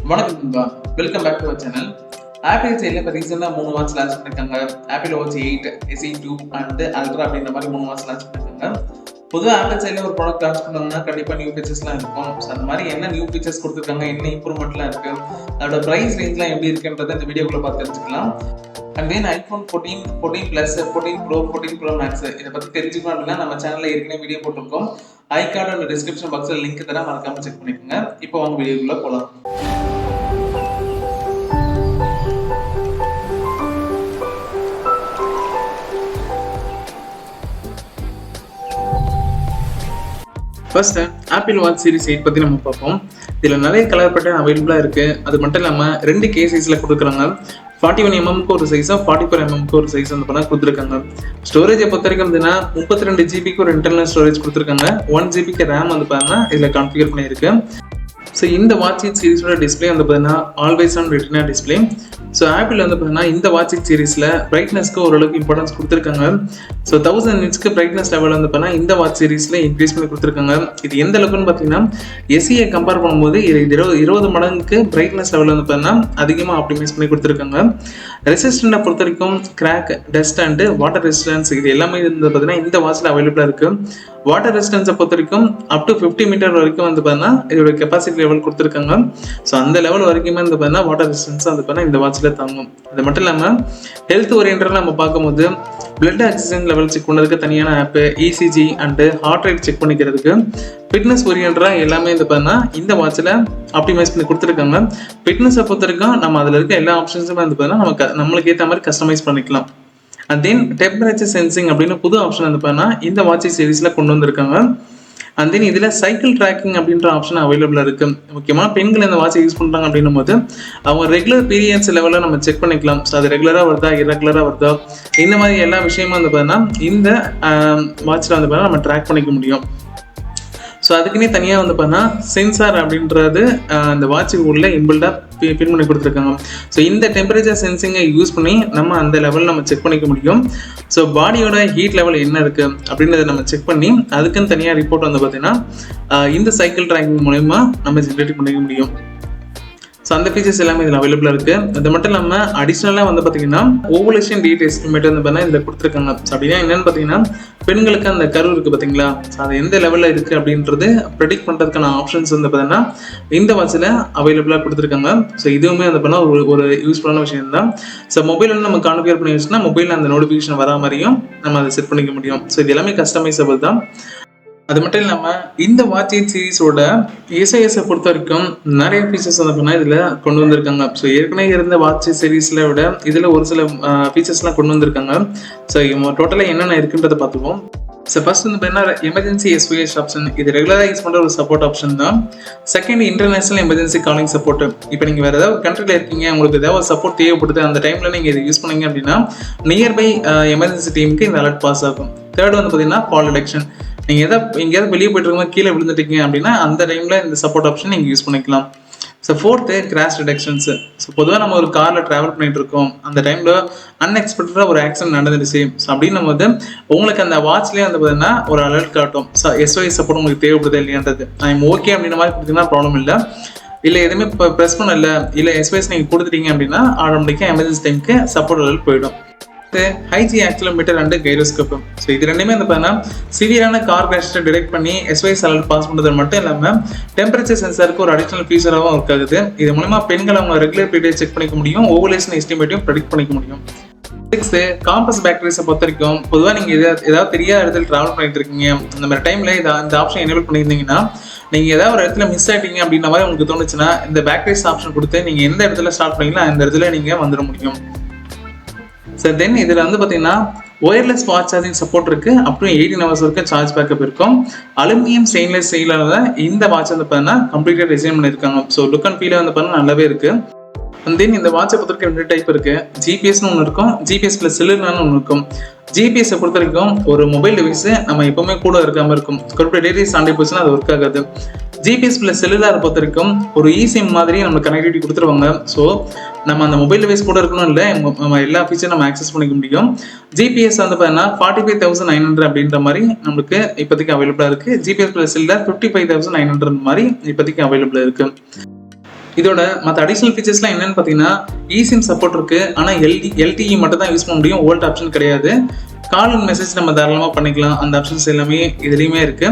வணக்கம் நண்பா, welcome back to our channel. Apple சைடில் இப்போ ரீசெண்டாக 3 வாட்ச் லான்ச் பண்ணியிருக்காங்க. Apple watch 8 SE2 and ultra அப்படின்ற மாதிரி 3 வாட்ச் லான்ச் பண்ணியிருக்காங்க. பொதுவாக ஆப்பிள் சைடில் ஒரு ப்ராடக்ட் லான்ச் பண்ணாங்கன்னா கண்டிப்பாக நியூ ஃபீச்சர்ஸ்லாம் இருக்கும். ஸோ அந்த மாதிரி என்ன நியூ ஃபீச்சர்ஸ் கொடுத்துருக்காங்க, என்ன இம்ப்ரூவ்மெண்ட்லாம் இருக்குது, அதோட ப்ரைஸ் ரேஞ்ச்லாம் எப்படி இருக்குன்றதை இந்த வீடியோக்குள்ளே பார்த்து தெரிஞ்சுக்கலாம். And then iPhone 14 Plus 14 Pro 14 Pro Max இதை பற்றி தெரிஞ்சுக்கணும் அப்படின்னா நம்ம சேனலில் ஏற்கனவே வீடியோ போட்டிருக்கோம். ஐ கார்டு அண்ட் டிஸ்கிரிப்ஷன் பாக்ஸில் லிங்க் தர மறக்காமல் செக் பண்ணிக்கோங்க. இப்போ அவங்க வீடியோக்குள்ளே போகலாம். ஃபர்ஸ்ட் ஆப்பிள் வாட்ச் சீரிஸ் 8 பற்றி நம்ம பார்ப்போம். இதில் நிறைய கலர் பேட்டர்ன் அவைலபிளாக இருக்குது. அது மட்டும் இல்லாமல் 2 கே சைஸில் கொடுக்குறாங்க. 41mm ஒரு சைஸாக 44mm ஒரு சைஸ் அந்த பண்ண கொடுத்துருக்காங்க. ஸ்டோரேஜை பொறுத்த வரைக்கும் பார்த்தீங்கன்னா 32 GB ஒரு இன்டர்னல் ஸ்டோரேஜ் கொடுத்துருக்காங்க. 1 GB ரேம் வந்து பார்த்தீங்கன்னா இதில் கான்ஃபிகர் பண்ணியிருக்கு. ஸோ இந்த வாட்ச் சீரிஸோட டிஸ்பிளே வந்து பார்த்தீங்கன்னா always on retina display. So apple வந்து பார்த்தீங்கன்னா இந்த வாட்ச் சீரிஸில் பிரைட்னஸ்க்கு ஓரளவுக்கு இம்பார்ட்டன்ஸ் கொடுத்துருக்காங்க. ஸோ 1000 nitsக்கு பிரைட்னஸ் லெவல் வந்து பார்த்தீங்கன்னா இந்த வாட்ச் சீரிஸில் இன்க்ரீஸ் பண்ணி கொடுத்துருக்காங்க. இது எந்த அளவுக்குன்னு பார்த்தீங்கன்னா எஸ்இயை கம்பேர் பண்ணும்போது இது 20 மடங்குக்கு பிரைட்னஸ் லெவல் வந்து பார்த்தீங்கன்னா அதிகமாக ஆப்டிமைஸ் பண்ணி கொடுத்துருக்காங்க. ரெசிஸ்டண்ட்டை பொறுத்த வரைக்கும் crack, dust and water resistance இது எல்லாமே வந்து பார்த்தீங்கன்னா இந்த வாட்சில் அவைலபிளாக இருக்குது. வாட்டர் ரெசிஸ்டன்ஸை பொறுத்த வரைக்கும் அப் டு 50 மீட்டர் வரைக்கும் வந்து பார்த்தீங்கன்னா இதோட கெப்பாசிட்டி லெவல் கொடுத்துருக்காங்க. ஸோ அந்த லெவல் வரைக்குமே வந்து பார்த்தீங்கன்னா வாட்டர் ரெசிஸ்டன்ஸ் வந்து பார்த்தீங்கன்னா இந்த வாட்சில் தாங்கும். அது மட்டும் இல்லாமல் ஹெல்த் ஓரியன்டாக நம்ம பார்க்கும்போது பிளட் ஆக்சிஜன் லெவல் செக் பண்ணுறதுக்கு தனியான app, ECG and heart rate check பண்ணிக்கிறதுக்கு, ஃபிட்னஸ் ஓரியன்டாக எல்லாமே வந்து பார்த்தீங்கன்னா இந்த வாட்சில் ஆப்டிமைஸ் பண்ணி கொடுத்துருக்காங்க. ஃபிட்னஸை பொறுத்த வரைக்கும் நம்ம அதில் இருக்க எல்லா ஆப்ஷன்ஸுமே வந்து பார்த்தீங்கன்னா நம்மளுக்கு ஏற்ற மாதிரி கஸ்டமைஸ் பண்ணிக்கலாம். அண்ட் தென் டெம்பரேச்சர் சென்சிங் அப்படின்னு புது ஆப்ஷன் வந்து பார்த்தீங்கன்னா இந்த வாட்ச் சீரிஸில் கொண்டு வந்திருக்காங்க. அண்ட் தென் இதில் சைக்கிள் ட்ராக்கிங் அப்படின்ற ஆப்ஷன் அவைலபிளாக இருக்குது. முக்கியமாக பெண்கள் இந்த வாட்சை யூஸ் பண்ணுறாங்க அப்படின்னும் போது அவங்க ரெகுலர் பீரியட்ஸ் லெவலில் நம்ம செக் பண்ணிக்கலாம். ஸோ அது ரெகுலராக வருதா, இரகுலராக வருதா, இந்த மாதிரி எல்லா விஷயமும் வந்து பார்த்தீங்கன்னா இந்த வாட்சில் வந்து பார்த்தீங்கன்னா நம்ம ட்ராக் பண்ணிக்க முடியும். ஸோ அதுக்குன்னே தனியாக வந்து பார்த்தீங்கன்னா சென்சார் அப்படின்றது அந்த வாட்சுக்கு உள்ள இம்பில்டாக பின் பண்ணி கொடுத்துருக்காங்க. ஸோ இந்த டெம்பரேச்சர் சென்சிங்கை யூஸ் பண்ணி நம்ம அந்த லெவலில் நம்ம செக் பண்ணிக்க முடியும். ஸோ பாடியோட ஹீட் லெவல் என்ன இருக்குது அப்படின்றத நம்ம செக் பண்ணி அதுக்குன்னு தனியாக ரிப்போர்ட் வந்து பார்த்தீங்கன்னா இந்த சைக்கிள் ட்ராக்கிங் மூலமா நம்ம ஜென்ரேட் பண்ணிக்க முடியும். ஸோ அந்த ஃபீச்சர்ஸ் எல்லாமே இதில் அவைலபிளாக இருக்குது. அது மட்டும் இல்லாமல் அடிஷ்னலாக வந்து பார்த்தீங்கன்னா ஓவலேஷன் டேட் எஸ்டிமேட் வந்து பார்த்தீங்கன்னா இதில் கொடுத்துருக்காங்க. ஸோ அப்படின்னா என்னென்னு பார்த்தீங்கன்னா பெண்களுக்கு அந்த கரு இருக்குது பார்த்தீங்களா, ஸோ அது எந்த லெவலில் இருக்குது அப்படின்றது ப்ரெடிக்ட் பண்ணுறதுக்கான ஆப்ஷன்ஸ் வந்து பார்த்தீங்கன்னா இந்த வாட்சில் அவைலபிளாக கொடுத்துருக்காங்க. ஸோ இதுவுமே வந்து பார்த்தீங்கன்னா ஒரு யூஸ்ஃபுல்லான விஷயம் தான். ஸோ மொபைல் வந்து நம்ம கான்ஃபிகர் பண்ணி வச்சுன்னா மொபைலில் அந்த நோட்டிஃபிகேஷன் வரா மாதிரியும் நம்ம அதை செட் பண்ணிக்க முடியும். ஸோ இது எல்லாமே கஸ்டமைசபிள் தான். அது மட்டும் இல்லாமல் இந்த வாட்ச் சீரிஸோட எஸ்ஐஎஸை பொறுத்த வரைக்கும் நிறைய ஃபீச்சர்ஸ் வந்து பண்ணால் இதில் கொண்டு வந்திருக்காங்க. ஸோ ஏற்கனவே இருந்த வாட்ச் சீரிஸில் விட இதில் ஒரு சில ஃபீச்சர்ஸ்லாம் கொண்டு வந்திருக்காங்க. ஸோ டோட்டலாக என்னென்ன இருக்குன்றதை பார்த்துப்போம். ஸோ ஃபர்ஸ்ட் வந்து பார்த்தீங்கன்னா எமர்ஜென்சி SOS ஆப்ஷன், இது ரெகுலராக யூஸ் பண்ணுற ஒரு சப்போர்ட் ஆப்ஷன் தான். Second international emergency calling support. இப்போ நீங்கள் வேறு ஏதாவது கண்ட்ரியில் இருக்கீங்க, உங்களுக்கு ஏதாவது சப்போர்ட் தேவைப்படுது, அந்த டைமில் நீங்கள் இதை யூஸ் பண்ணீங்க அப்படின்னா நியர்பை எமர்ஜென்சி டீமுக்கு இந்த அலர்ட் பாஸ் ஆகும். தேர்ட் வந்து பார்த்தீங்கன்னா கால் டிடெக்ஷன். நீங்கள் எங்கேயாவது வெளியே போயிட்டு இருக்கும்போது கீழே விழுந்துட்டீங்க அப்படின்னா அந்த டைமில் இந்த சப்போர்ட் ஆப்ஷன் நீங்கள் யூஸ் பண்ணிக்கலாம். So fourth crash detections. So பொதுவாக நம்ம ஒரு காரில் ட்ராவல் பண்ணிட்டு இருக்கோம், அந்த டைமில் அன்எக்ஸ்பெக்டடாக ஒரு ஆக்சிடென்ட் நடந்துடுச்சு. ஸோ அப்படின்னும் போது உங்களுக்கு அந்த வாட்ச்லேயே வந்து பார்த்தீங்கன்னா ஒரு அலர்ட் காட்டும். ஸோ SOS சப்போர்ட் உங்களுக்கு தேவைப்படுது இல்லையான்றது. ஐம் ஓகே அப்படின்ற மாதிரி கொடுத்தீங்கன்னா ப்ராப்ளம் இல்லை எதுவுமே இப்போ ப்ரெஸ் பண்ணல, இல்லை SOS நீங்கள் கொடுத்துட்டீங்க அப்படின்னா ஆட்டோமேட்டிக்காக எமர்ஜென்சி டைமுக்கு சப்போர்ட் அலர்ட் போயிடும். ஹைஜி ஆக்சிலோமீட்டர் அண்ட் கைரோஸ்கோப். ஸோ இது ரெண்டுமே வந்து பார்த்தீங்கன்னா சிவியரான கார் கிராஷை டிடெக்ட் பண்ணி SOS அலர்ட் பாஸ் பண்ணுறது மட்டும் இல்லாமல் டெம்பரேச்சர் சென்சாருக்கு ஒரு அடிஷனல் ஃபீச்சராகவும் ஒர்க் ஆகுது. இது மூலமா பெண்கள் அவங்க ரெகுலர் பீரியட் செக் பண்ணிக்க முடியும், ஓவலேஷன் எஸ்டிமேட்டையும் ப்ரெடிக்ட் பண்ணிக்க முடியும். சிக்ஸ்த்து காம்பஸ் பேட்டரிஸை பொறுத்த வரைக்கும் பொதுவாக நீங்கள் ஏதாவது தெரியாத இடத்துல ட்ராவல் பண்ணிட்டு இருக்கீங்க, அந்த மாதிரி டைமில் இந்த ஆப்ஷன் எனேபிள் பண்ணியிருந்தீங்கன்னா நீங்கள் ஏதாவது ஒரு இடத்துல மிஸ் ஆகிட்டீங்க அப்படின்ற மாதிரி உங்களுக்கு தோணுச்சுன்னா இந்த பேட்டரிஸ் ஆப்ஷன் கொடுத்து நீங்கள் எந்த இடத்துல ஸ்டார்ட் பண்ணீங்களோ அந்த இடத்துல நீங்கள் வந்துட முடியும். ஸோ தென் இதில் வந்து பார்த்தீங்கன்னா ஒயர்லெஸ் ஃபாஸ்ட் சார்ஜிங் சப்போர்ட் இருக்குது. அப்புறம் 18 hours வரைக்கும் சார்ஜ் பேக்கப் இருக்கும். அலுமினியம் ஸ்டெயின்லெஸ் ஸ்டீலால் இந்த வாட்ச் வந்து பார்த்தீங்கன்னா கம்ப்ளீட்டாக டிசைன் பண்ணியிருக்காங்க. ஸோ லுக் அண்ட் ஃபீல் வந்து பார்த்தீங்கன்னா நல்லாவே இருக்குது. அண்ட் தென் இந்த வாட்சை பொறுத்த வரைக்கும் 2 டைப் இருக்குது. ஜிபிஎஸ்னு ஒன்று இருக்கும், ஜிபிஎஸ் ப்ளஸ் செல்லுலான்னு ஒன்று இருக்கும். ஜிபிஎஸை பொறுத்த வரைக்கும் ஒரு மொபைல் டிவைஸு நம்ம எப்போவுமே கூட இருக்காமல் இருக்கும், குறிப்பிட்ட டேட்டா தாண்டி போச்சுன்னா அது ஒர்க் ஆகாது. ஜிபிஎஸ் ப்ளஸ் செல்லுலாரை பொறுத்த வரைக்கும் ஒரு eSIM மாதிரி நம்ம கனெக்டிவிட்டி கொடுத்துருவாங்க. ஸோ நம்ம அந்த மொபைல் டிவைஸ் கூட இருக்கணும் இல்லை, நம்ம எல்லா ஃபீச்சரும் நம்ம ஆக்சஸ் பண்ணிக்க முடியும். ஜிபிஎஸ் வந்து பார்த்தீங்கன்னா 45,900 அப்படின்ற மாதிரி நம்மளுக்கு இப்போதைக்கு அவைலபிளாக இருக்குது. ஜிபிஎஸ் ப்ளஸ் செல்லுலார் 55,900 மாதிரி இப்போதைக்கு அவைலபிளாக இருக்குது. இதோட மற்ற அடிஷனல் ஃபீச்சர்ஸ்லாம் என்னன்னு பார்த்தீங்கன்னா eSIM சப்போர்ட் இருக்கு. ஆனால் LTE மட்டும் தான் யூஸ் பண்ண முடியும், வோல்ட் ஆப்ஷன் கிடையாது. கால் அண்ட் மெசேஜ் நம்ம தாராளமாக பண்ணிக்கலாம், அந்த ஆப்ஷன்ஸ் எல்லாமே இதுலேயுமே இருக்கு.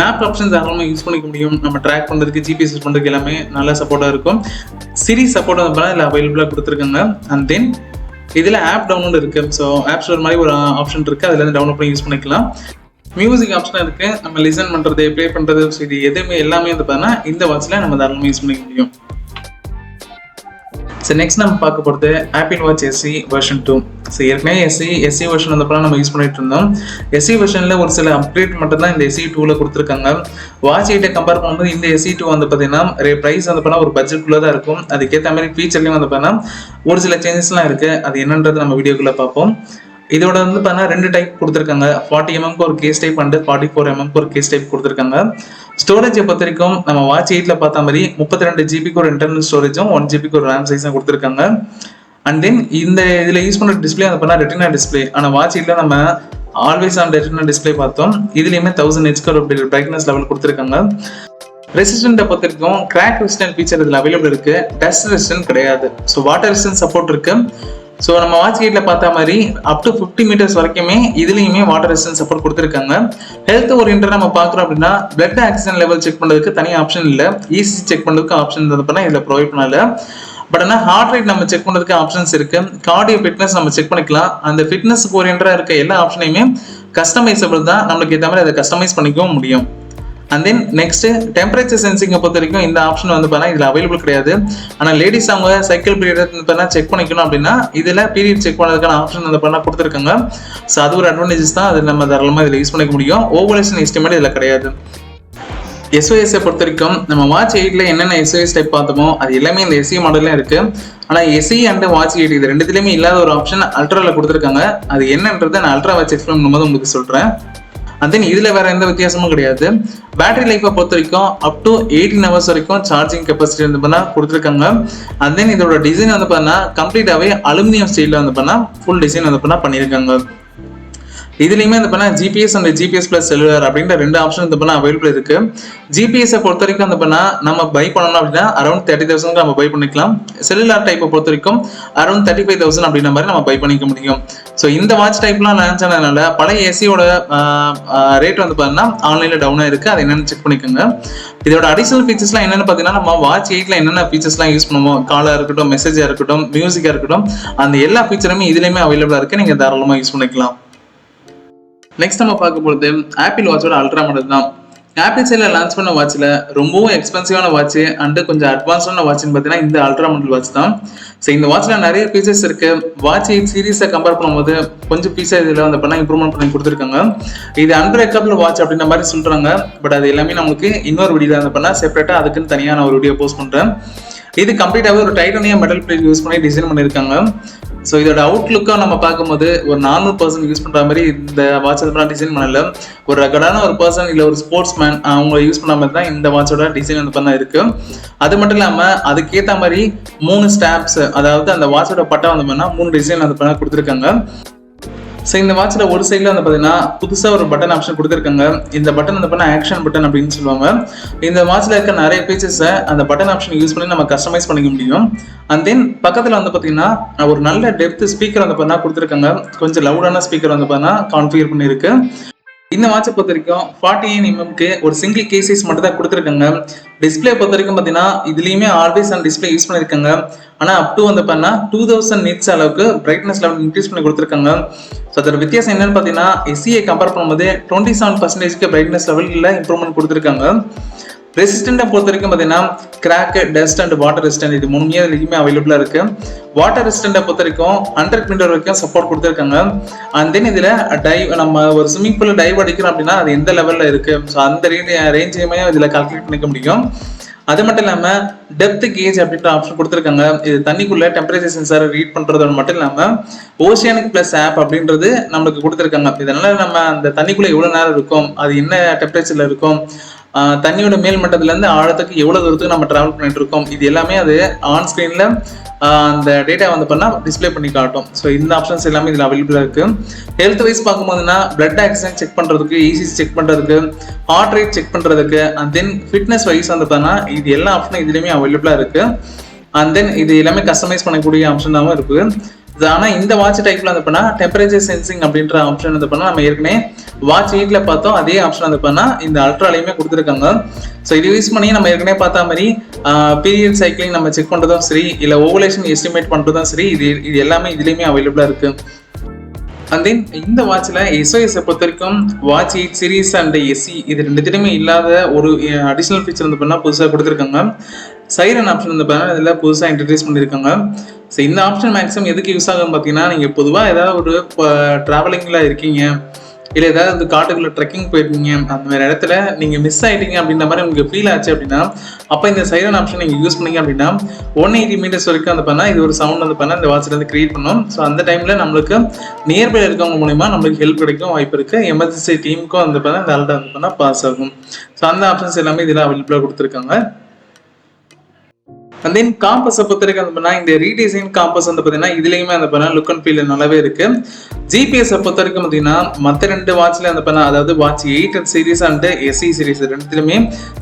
மேப் ஆப்ஷன் தாராளமாக யூஸ் பண்ணிக்க முடியும், நம்ம ட்ராக் பண்ணுறதுக்கு ஜிபிஎஸ் யூஸ் பண்ணுறதுக்கு எல்லாமே நல்லா சப்போர்ட்டாக இருக்கும். சிரி சப்போர்ட் வந்து இதில் அவைலபிளாக கொடுத்துருக்காங்க. அண்ட் தென் இதில் ஆப் டவுன்லோட் இருக்கு. ஸோ ஆப் ஸ்டோர் மாதிரி ஒரு ஆப்ஷன் இருக்கு, அதுல இருந்து டவுன்லோட் பண்ணி யூஸ் பண்ணிக்கலாம். மியூசிக் ஆப்ஷன் இருக்கு, நம்ம லிசன் பண்றது, ப்ளே பண்றது, இது எதுவுமே எல்லாமே வந்து பார்த்தீங்கன்னா இந்த வாட்ச்ல நம்ம தாராளமாக யூஸ் பண்ணிக்க முடியும். ஸோ நெக்ஸ்ட் நம்ம பார்க்க போகிறது apple watch SE version 2. So ஏற்கனவே SE வெர்ஷன் வந்தப்போ நம்ம யூஸ் பண்ணிட்டு இருந்தோம். SE வெர்ஷனில் ஒரு சில அப்டேட் மட்டும் தான் இந்த SE 2ல கொடுத்துருக்காங்க. வாட்ச் 8 கம்பேர் பண்ணும்போது இந்த SE 2 வந்து பார்த்தீங்கன்னா ப்ரைஸ் வந்து பார்த்தா ஒரு பட்ஜெட்குள்ளே தான் இருக்கும். அதுக்கேற்ற மாதிரி ஃபீச்சர்லையும் வந்து பார்த்தீங்கன்னா ஒரு சில சேஞ்சஸ்லாம் இருக்குது. அது என்னன்றது நம்ம வீடியோக்குள்ளே பார்ப்போம். இதோட வந்து பார்த்தீங்கன்னா 2 டைப் கொடுத்துருக்காங்க. 40mm ஒரு கேஸ் டைப் அண்ட் 44mm ஒரு கேஸ் டைப் கொடுத்துருக்காங்க. ஸ்டோரேஜை பொறுத்த வரைக்கும் நம்ம வாட்ச் 8ல பார்த்த மாதிரி 32GB ஒரு இன்டர்னல் ஸ்டோரேஜும் 1GB ஒரு ரேம் சைஸும் கொடுத்துருக்காங்க. அண்ட் தென் இந்த இதில் யூஸ் பண்ணுற டிஸ்பிளே வந்து பார்த்தா ரெட்டினா டிஸ்பிளே. ஆனால் வாட்ச் 8ல நம்ம ஆல்வேஸ் ஆன் ரெட்டினா டிஸ்பிளே பார்த்தோம். இதுலேயுமே 1000Hz பிரைட்னஸ் லெவல் கொடுத்துருக்காங்க. ரெசிஸ்டன்ட்டை பொறுத்த வரைக்கும் கிராக் ரெசிஸ்டன்ட் ஃபீச்சர் இதில் அவைலபிள் இருக்கு, டஸ்ட் ரெசிஸ்டன்ட் கிடையாது. ஸோ வாட்டர் ரெசிஸ்டன்ட் சப்போர்ட் இருக்கு. ஸோ நம்ம வாட்ச் 8ல பார்த்த மாதிரி அப் டு 50 மீட்டர்ஸ் வரைக்குமே இதுலேயுமே வாட்டர் ரெசிஸ்டன்ஸ் சப்போர்ட் கொடுத்துருக்காங்க. ஹெல்த் ஓரியன்ட் நம்ம பார்க்குறோம் அப்படின்னா பிளட் ஆக்சிஜன் லெவல் செக் பண்ணுறதுக்கு தனி ஆப்ஷன் இல்லை, ECG செக் பண்ணுறதுக்கு ஆப்ஷன் இருந்ததுன்னா இதில் ப்ரொவைட் பண்ணல. பட் ஆனால் ஹார்ட் ரேட் நம்ம செக் பண்ணுறதுக்கு ஆப்ஷன்ஸ் இருக்கு, கார்டியோ ஃபிட்னஸ் நம்ம செக் பண்ணிக்கலாம். அந்த ஃபிட்னஸ்க்கு ஓரியன்டாக இருக்க எல்லா ஆப்ஷனையுமே கஸ்டமைசபிள் தான், நம்மளுக்கு ஏற்ற மாதிரி அதை கஸ்டமைஸ் பண்ணிக்கவும் முடியும். அண்ட் தென் நெக்ஸ்ட் டெம்பரேச்சர் சென்சிங்கை பொறுத்த வரைக்கும் இந்த ஆப்ஷன் வந்து பார்த்தா இதில் அவைலபிள் கிடையாது. ஆனால் லேடிஸ் அவங்க சைக்கிள் பீரியட் வந்து செக் பண்ணிக்கணும் அப்படின்னா இதில் பீரியட் செக் பண்ணுறதுக்கான ஆப்ஷன் வந்து பார்த்தா கொடுத்துருக்காங்க. ஸோ அது ஒரு அட்வான்டேஜஸ் தான், அது நம்ம தாராளமாக இதில் யூஸ் பண்ணிக்க முடியும். ஓவலேஷன் எஸ்டிமேட் இதில் கிடையாது. SOS பொறுத்த வரைக்கும் நம்ம வாட்ச் 8ல என்னென்ன SOS டைப் பார்த்தோமோ அது எல்லாமே இந்த SE மாடல்லையும் இருக்கு. ஆனால் SE அண்ட் வாட்ச் 8 இது ரெண்டுத்துலையுமே இல்லாத ஒரு ஆப்ஷன் அல்ட்ராவில் கொடுத்துருக்காங்க. அது என்னன்றதை நான் அல்ட்ரா வாட்ச் எக்ஸ்பிளைன் பண்ணும்போது உங்களுக்கு சொல்கிறேன். அண்ட் தென் இதில் வேற எந்த வித்தியாசமும் கிடையாது. பேட்டரி லைஃபை பொறுத்த வரைக்கும் அப் டு 18 ஹவர்ஸ் வரைக்கும் சார்ஜிங் கெப்பாசிட்டி வந்து பண்ணா கொடுத்துருக்காங்க. அண்ட் தென் இதோட டிசைன் வந்து பண்ணா கம்ப்ளீட்டாகவே அலுமினியம் ஸ்டீலில் வந்து பண்ணா ஃபுல் டிசைன் வந்து பண்ணா பண்ணியிருக்காங்க. இதுலையுமே வந்து பண்ணா GPS and GPS plus cellular அப்படின்ற 2 ஆப்ஷன் வந்து பண்ணா அவைலபிள் இருக்கு. GPSை பொறுத்த வரைக்கும் வந்து பண்ணா நம்ம பை பண்ணணும் அப்படின்னா அரௌண்ட் 30,000 நம்ம பை பண்ணிக்கலாம். செல்லுலார் டைப்பை பொறுத்த வரைக்கும் அரௌண்ட் 35,000 அப்படின்ற மாதிரி நம்ம பை பண்ணிக்க முடியும். ஸோ இந்த வாட்ச் டைப்லாம் லான்ச் ஆனதுனால பழைய SEயோட ரேட் வந்து பார்த்தீங்கன்னா ஆன்லைனில் டவுனாக இருக்குது, அது என்னென்னு செக் பண்ணிக்கோங்க. இதோட அடிஷனல் ஃபீச்சர்ஸ்லாம் என்னென்னு பார்த்தீங்கன்னா நம்ம வாட்ச் 8ல என்னென்ன ஃபீச்சர்ஸ்லாம் யூஸ் பண்ணுவோம், காலாக இருக்கட்டும், மெசேஜாக இருக்கட்டும், மியூசிக்காக இருக்கட்டும், அந்த எல்லா ஃபீச்சருமே இதுலேயுமே அவைலபிளாக இருக்குது, நீங்கள் தாராளமாக யூஸ் பண்ணிக்கலாம். நெக்ஸ்ட் நம்ம பார்க்க போகிறது ஆப்பிள் வாட்சோட அல்ட்ரா மாடல் தான். ஆப்பிள் சைடில் லான்ச் பண்ண வாட்சில் ரொம்பவும் எக்ஸ்பென்சிவான வாட்ச் அண்டு கொஞ்சம் அட்வான்ஸான வாட்ச்னு பார்த்தீங்கன்னா இந்த அல்ட்ரா மாடல் வாட்ச் தான். ஸோ இந்த வாட்சில் நிறைய ஃபீச்சர்ஸ் இருக்கு. வாட்ச் 8 சீரீஸை கம்பேர் பண்ணும்போது கொஞ்சம் ஃபீச்சர் இதில் வந்து பண்ணால் இம்ப்ரூவ்மெண்ட் பண்ணி கொடுத்துருக்காங்க. இது அன்பிரேக்கபிள் வாட்ச் அப்படின்ற மாதிரி சொல்கிறாங்க. பட் அது எல்லாமே நமக்கு இன்னொரு வீடியோ வந்து பண்ணால் செப்பரேட்டாக அதுக்குன்னு தனியாக நான் ஒரு வீடியோ போஸ்ட் பண்ணுறேன். இது கம்ப்ளீட்டாகவே ஒரு டைட்டானியம் மெட்டல் பிளேட் யூஸ் பண்ணி டிசைன் பண்ணியிருக்காங்க. ஸோ இதோட அவுட்லுக்காக நம்ம பார்க்கும்போது ஒரு நார்மல் பர்சன் யூஸ் பண்ணுற மாதிரி இந்த வாட்ச் வந்து டிசைன் பண்ணல. ஒரு ரெக்கார்டான ஒரு பர்சன் இல்லை ஒரு ஸ்போர்ட்ஸ் மேன் அவங்க யூஸ் பண்ண மாதிரி தான் இந்த வாட்சோட டிசைன் வந்து பண்ண இருக்கு. அது மட்டும் இல்லாமல் அதுக்கேற்ற மாதிரி 3 ஸ்டாப்ஸ், அதாவது அந்த வாட்சோட பட்டை வந்து பண்ணால் 3 டிசைன் வந்து பண்ண கொடுத்துருக்காங்க. ஸோ இந்த வாட்சில் ஒரு சைடில் வந்து பார்த்தீங்கன்னா புதுசாக ஒரு பட்டன் ஆப்ஷன் கொடுத்துருக்காங்க. இந்த பட்டன் வந்து பண்ணால் ஆக்ஷன் பட்டன் அப்படின்னு சொல்லுவாங்க. இந்த வாட்சில் இருக்க நிறைய ஃபீச்சர்ஸை அந்த பட்டன் ஆப்ஷன் யூஸ் பண்ணி நம்ம கஸ்டமைஸ் பண்ணிக்க முடியும். அண்ட் தென் பக்கத்தில் வந்து பார்த்தீங்கன்னா ஒரு நல்ல டெப்த் ஸ்பீக்கர் வந்து பார்த்தீங்கன்னா கொடுத்துருக்காங்க. கொஞ்சம் லவுடான ஸ்பீக்கர் வந்து பார்த்தீங்கன்னா கான்ஃபிகர் பண்ணியிருக்கு. இந்த வாட்சை பொறுத்த வரைக்கும் 49mm ஒரு சிங்கிள் கேஸ் சைஸ் மட்டும் தான் கொடுத்துருக்காங்க. டிஸ்பிளே பொறுத்த வரைக்கும் பார்த்தீங்கன்னா இதுலேயுமே ஆல்வேஸ் ஆன் டிஸ்பிளே யூஸ் பண்ணியிருக்காங்க. ஆனால் அப் டு வந்து பார்த்தீங்கன்னா 2000 nits அளவுக்கு பிரைட்னஸ் லெவல் இன்க்ரீஸ் பண்ணி கொடுத்துருக்காங்க. ஸோ அதோட வித்தியாசம் என்னன்னு பார்த்தீங்கன்னா SEயை கம்பேர் பண்ணும்போது 27% பிரைட்னஸ் லெவலில் இம்ப்ரூவ்மெண்ட் கொடுத்துருக்காங்க. ரெசிஸ்டண்ட்டை பொறுத்த வரைக்கும் பார்த்தீங்கன்னா crack, dust and water resistant இது 3 இதுலையுமே அவைலபிளாக இருக்கு. வாட்டர் ரெசிஸ்டண்ட்டை பொறுத்த வரைக்கும் 100 மீட்டர் வரைக்கும் சப்போர்ட் கொடுத்துருக்காங்க. அண்ட் தென் இதில் டைவ் நம்ம ஒரு ஸ்விம்மிங் பூலில் டைவ் அடிக்கிறோம் அப்படின்னா அது எந்த லெவலில் இருக்கு, ஸோ அந்த ரேஞ்சையுமே இதில் கால்குலேட் பண்ணிக்க முடியும். அது மட்டும் இல்லாமல் டெப்த் கேஜ் அப்படின்ற ஆப்ஷன் கொடுத்துருக்காங்க. இது தண்ணிக்குள்ள டெம்பரேச்சர் சென்சாரை ரீட் பண்ணுறதோட மட்டும் இல்லாமல் ஓஷியானிக் ப்ளஸ் ஆப் அப்படின்றது நம்மளுக்கு கொடுத்துருக்காங்க. இதனால நம்ம அந்த தண்ணிக்குள்ளே எவ்வளோ நேரம் இருக்கும், அது என்ன டெம்பரேச்சரில் இருக்கும், தண்ணியோட மேல் மட்டத்துலேருந்து ஆழத்துக்கு எவ்வளோ தூரத்துக்கு நம்ம ட்ராவல் பண்ணிட்டு இருக்கோம், இது எல்லாமே அது ஆன் ஸ்க்ரீனில் அந்த டேட்டா வந்து பண்ணால் டிஸ்பிளே பண்ணி காட்டும். ஸோ இந்த ஆப்ஷன்ஸ் எல்லாமே இதில் அவைலபிளாக இருக்குது. ஹெல்த் வைஸ் பார்க்கும்போதுன்னா பிளட் ஆக்சிஜன் செக் பண்ணுறதுக்கு, இசிசி செக் பண்ணுறதுக்கு, ஹார்ட் ரேட் செக் பண்ணுறதுக்கு, அண்ட் தென் ஃபிட்னஸ் வைஸ் வந்து பார்த்தீங்கன்னா இது எல்லா ஆப்ஷனும் இதுலேயுமே அவைலபிளாக இருக்குது. அண்ட் தென் இது எல்லாமே கஸ்டமைஸ் பண்ணக்கூடிய ஆப்ஷனாகவும் இருக்குது. ஆனால் இந்த வாட்ச் டைப்ல வந்து பண்ணா டெம்பரேச்சர் சென்சிங் அப்படின்ற ஆப்ஷன் வந்து பண்ணா நம்ம ஏற்கனவே வாட்ச் 8ல பார்த்தோம், அதே ஆப்ஷன் வந்து பண்ணா இந்த அல்ட்ராலையுமே கொடுத்துருக்காங்க. ஸோ இது யூஸ் பண்ணி நம்ம ஏற்கனவே பார்த்த மாதிரி பீரியட் சைக்கிளிங் நம்ம செக் பண்ணுறதும் சரி, இல்லை ஓவலேஷன் எஸ்டிமேட் பண்ணுறதும் சரி, இது எல்லாமே இதுலேயுமே அவைலபிளாக இருக்கு. அண்ட் தென் இந்த வாட்சில் எஸ்ஓஎஸை பொறுத்த வரைக்கும் வாட்ச் 8 சீரீஸ் அண்ட் எஸ்சி இது ரெண்டுத்திலுமே இல்லாத ஒரு அடிஷ்னல் ஃபீச்சர் வந்து பண்ணால் புதுசாக கொடுத்துருக்காங்க. சைரன் ஆப்ஷன் வந்து பார்த்தீங்கன்னா இதில் புதுசாக இன்ட்ரடியூஸ் பண்ணியிருக்காங்க. ஸோ இந்த ஆப்ஷன் மேக்ஸிமம் எதுக்கு யூஸ் ஆகும் பார்த்தீங்கன்னா, நீங்கள் பொதுவாக ஏதாவது ஒரு ட்ராவலிங்கில் இருக்கீங்க, இல்லை ஏதாவது காட்டுக்குள்ள ட்ரெக்கிங் போயிருக்கீங்க, அந்த மாதிரி இடத்துல நீங்கள் மிஸ் ஆகிட்டீங்க அப்படின்ற மாதிரி உங்களுக்கு ஃபீல் ஆச்சு அப்படின்னா, அப்போ இந்த சைரன் ஆப்ஷன் நீங்கள் யூஸ் பண்ணீங்க அப்படின்னா 180 மீட்டர்ஸ் வரைக்கும் வந்து பண்ணால் இது ஒரு சவுண்ட் வந்து பண்ணால் இந்த வாட்சில் வந்து கிரியேட் பண்ணும். ஸோ அந்த டைமில் நம்மளுக்கு நியர்பை இருக்கவங்க மூலிமா நம்மளுக்கு ஹெல்ப் கிடைக்கும் வாய்ப்பு இருக்குது. எமர்ஜென்சி டீமுக்கும் வந்து பண்ணால் இந்த அலர்ட் வந்து பண்ணால் பாஸ் ஆகும். ஸோ அந்த ஆப்ஷன்ஸ் எல்லாமே இதில் அவைலபிளாக கொடுத்துருக்காங்க. அண்ட் தென் காம்பஸை பொறுத்த வரைக்கும் இந்த ரீடிசைன் காம்பஸ் வந்து பார்த்தீங்கன்னா இதுலேயுமே அந்த லுக் அண்ட் ஃபீல் நல்லாவே இருக்கு. ஜிபிஎஸை பொறுத்த வரைக்கும் பார்த்தீங்கன்னா மற்ற 2 வாட்ச்ல அதாவது watch 8 series and SE series ரெண்டுத்திலுமே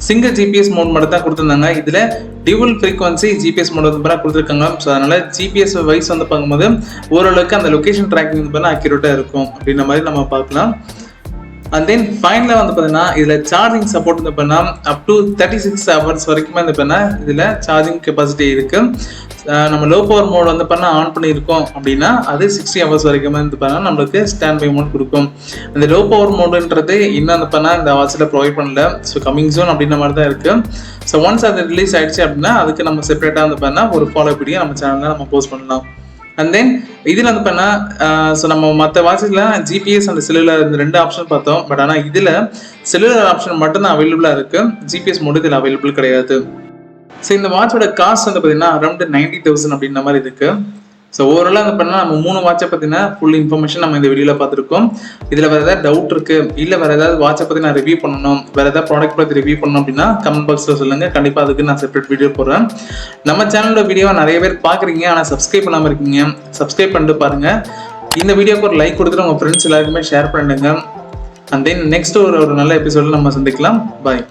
சிங்கிள் ஜிபிஎஸ் மோட் மட்டும் தான் கொடுத்துருந்தாங்க. இதில் டியூவல் ஃப்ரீக்வன்சி ஜிபிஎஸ் மோட் வந்து கொடுத்துருக்காங்க. ஸோ அதனால ஜிபிஎஸ் வைஸ் வந்து பார்க்கும்போது ஓரளவுக்கு அந்த லொகேஷன் ட்ராக்கிங் வந்து அக்யூரேட்டாக இருக்கும் அப்படின்ற மாதிரி நம்ம பார்க்கலாம். அண்ட் தென் ஃபைனலாக வந்து பார்த்தீங்கன்னா இதில் சார்ஜிங் சப்போர்ட் வந்து பண்ணால் அப் டு 36 ஹவர்ஸ் வரைக்குமே வந்து பண்ணால் இதில் சார்ஜிங் கெப்பாசிட்டி இருக்குது. நம்ம லோ பவர் மோட் வந்து பண்ணால் ஆன் பண்ணியிருக்கோம் அப்படின்னா அது 60 ஹவர்ஸ் வரைக்குமே வந்து பண்ணால் நம்மளுக்கு ஸ்டாண்ட் பை மோட் கொடுக்கும். இந்த லோ பவர் மோடுன்றது இன்னும் வந்து பண்ணால் இந்த வாட்சில் ப்ரொவைட் பண்ணல. ஸோ கமிங் ஜோன் அப்படின்ற மாதிரி தான் இருக்குது. ஸோ ஒன்ஸ் அது ரிலீஸ் ஆகிடுச்சு அப்படின்னா அதுக்கு நம்ம செப்பரேட்டாக வந்து பண்ணால் ஒரு ஃபாலோ வீடியோ நம்ம சேனலில் நம்ம போஸ்ட் பண்ணலாம். அண்ட் தென் இதில் வந்து பண்ணால் ஸோ நம்ம மற்ற வாட்சில் ஜிபிஎஸ் அண்ட் செல்லுலர் இந்த 2 ஆப்ஷன் பார்த்தோம். பட் ஆனால் இதில் செல்லுலர் ஆப்ஷன் மட்டும்தான் அவைலபிளாக இருக்குது. ஜிபிஎஸ் மோடு இதில் அவைலபிள் கிடையாது. ஸோ இந்த வாட்சோட காஸ்ட் வந்து பார்த்தீங்கன்னா அரௌண்ட் 90,000 அப்படின்ற மாதிரி இருக்குது. ஸோ ஓவராலாக வந்து பண்ணால் நம்ம 3 வாட்சை பற்றின ஃபுல் இன்ஃபர்மேஷன் நம்ம இந்த வீடியோவில் பார்த்துருக்கோம். இதில் வேறு ஏதாவது டவுட் இருக்குது, இல்லை வேறு ஏதாவது வாட்சை பற்றி நான் ரிவ்யூ பண்ணணும், வேறு ஏதாவது ப்ராடக்ட் பற்றி ரிவ்யூ பண்ணணும் அப்படின்னா கமெண்ட் பாக்ஸில் சொல்லுங்கள். கண்டிப்பாக அதுக்கு நான் செப்பரேட் வீடியோ போடுறேன். நம்ம சேனலோட வீடியோவை நிறைய பேர் பார்க்குறீங்க, ஆனால் சப்ஸ்கிரைப் பண்ணாமல் இருக்கீங்க. சப்ஸ்கிரைப் பண்ணிட்டு பாருங்கள். இந்த வீடியோக்கு ஒரு லைக் கொடுத்துட்டு உங்கள் ஃப்ரெண்ட்ஸ் எல்லாருக்குமே ஷேர் பண்ணிடுங்க. அண்ட் தென் நெக்ஸ்ட் ஒரு நல்ல எபிசோடில் நம்ம சந்திக்கலாம். பாய்.